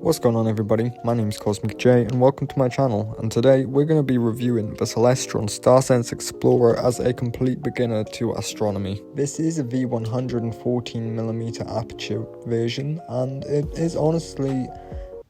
What's going on everybody, my name is Cosmic J and welcome to my channel, and today we're going to be reviewing the Celestron StarSense Explorer as a complete beginner to astronomy. This is a V114mm aperture version and it is honestly,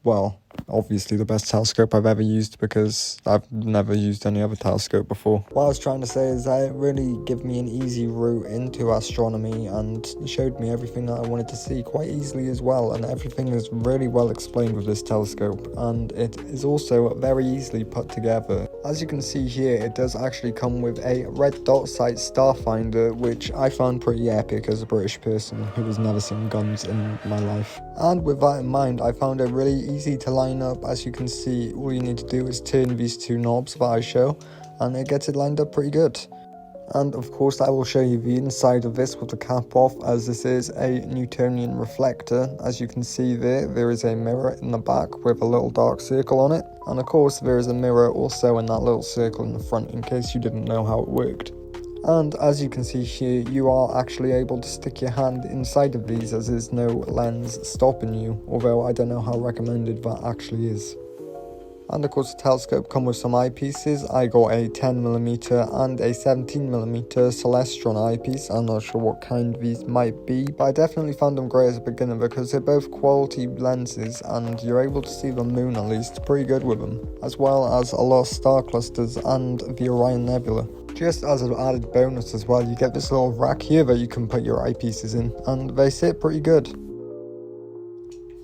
well, obviously the best telescope I've ever used because I've never used any other telescope before. What I was trying to say is that it really gave me an easy route into astronomy and showed me everything that I wanted to see quite easily as well, and everything is really well explained with this telescope, and it is also very easily put together. As you can see here, it does actually come with a red dot sight starfinder, which I found pretty epic as a British person who has never seen guns in my life. And with that in mind, I found it really easy to line up. As you can see, all you need to do is turn these two knobs that I show and it gets it lined up pretty good. And of course I will show you the inside of this with the cap off, as this is a Newtonian reflector. As you can see there is a mirror in the back with a little dark circle on it, and of course there is a mirror also in that little circle in the front in case you didn't know how it worked. And as you can see here, you are actually able to stick your hand inside of these as there's no lens stopping you, although I don't know how recommended that actually is. And of course the telescope comes with some eyepieces. I got a 10mm and a 17mm Celestron eyepiece. I'm not sure what kind these might be, but I definitely found them great as a beginner because they're both quality lenses and you're able to see the moon at least pretty good with them, as well as a lot of star clusters and the Orion Nebula. Just as an added bonus as well, you get this little rack here that you can put your eyepieces in, and they sit pretty good.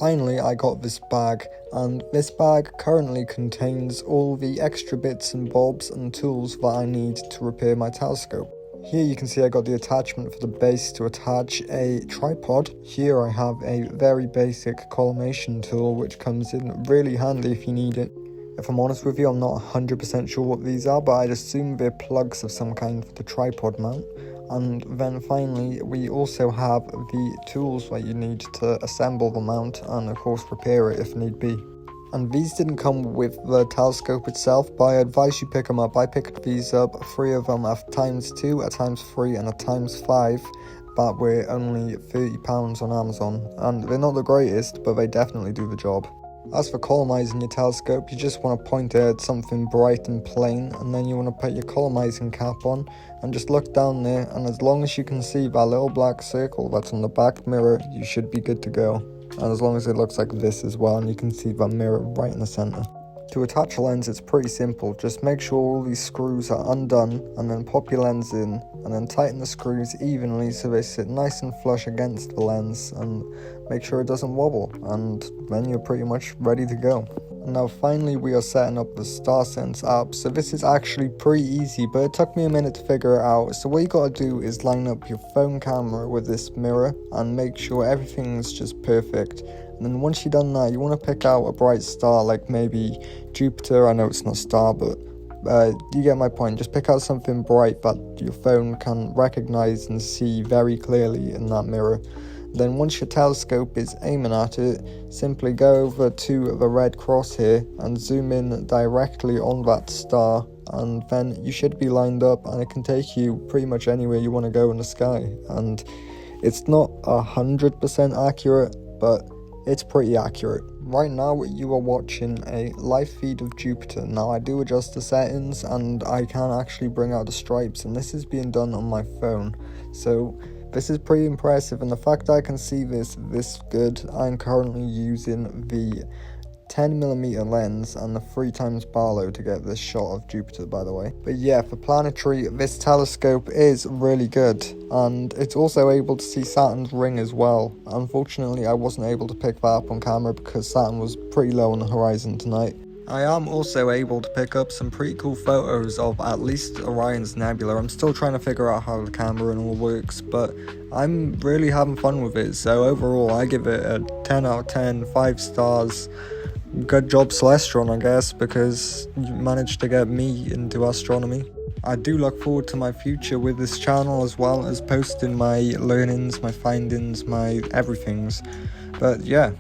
Finally, I got this bag, and this bag currently contains all the extra bits and bobs and tools that I need to repair my telescope. Here you can see I got the attachment for the base to attach a tripod. Here I have a very basic collimation tool which comes in really handy if you need it. If I'm honest with you, I'm not 100% sure what these are, but I'd assume they're plugs of some kind for the tripod mount. And then finally, we also have the tools that you need to assemble the mount and of course repair it if need be. And these didn't come with the telescope itself, but I advise you pick them up. I picked these up, 3 of them at ×2, a ×3 and a ×5. That were only £30 on Amazon, and they're not the greatest, but they definitely do the job. As for collimizing your telescope, you just want to point it at something bright and plain, and then you want to put your collimizing cap on and just look down there, and as long as you can see that little black circle that's on the back mirror, you should be good to go. And as long as it looks like this as well, and you can see that mirror right in the center. To attach a lens, it's pretty simple. Just make sure all these screws are undone, and then pop your lens in, and then tighten the screws evenly so they sit nice and flush against the lens, and make sure it doesn't wobble, and then you're pretty much ready to go. And now finally we are setting up the StarSense app. So this is actually pretty easy, but it took me a minute to figure it out. So what you gotta do is line up your phone camera with this mirror and make sure everything's just perfect. And then once you've done that, you want to pick out a bright star like maybe Jupiter. I know it's not a star, but you get my point. Just pick out something bright that your phone can recognize and see very clearly in that mirror. Then once your telescope is aiming at it, simply go over to the red cross here and zoom in directly on that star, and then you should be lined up and it can take you pretty much anywhere you want to go in the sky. And it's not 100% accurate, but it's pretty accurate. Right now you are watching a live feed of Jupiter. Now I do adjust the settings and I can actually bring out the stripes, and this is being done on my phone. So this is pretty impressive, and the fact that I can see this good, I'm currently using the 10mm lens and the 3x Barlow to get this shot of Jupiter, by the way. But yeah, for planetary, this telescope is really good, and it's also able to see Saturn's ring as well. Unfortunately, I wasn't able to pick that up on camera because Saturn was pretty low on the horizon tonight. I am also able to pick up some pretty cool photos of at least Orion's Nebula. I'm still trying to figure out how the camera and all works, but I'm really having fun with it. So overall, I give it a 10 out of 10, 5 stars. Good job Celestron, I guess, because you managed to get me into astronomy. I do look forward to my future with this channel, as well as posting my learnings, my findings, my everythings. But yeah,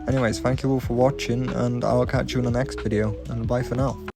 anyways, thank you all for watching, and I'll catch you in the next video, and bye for now.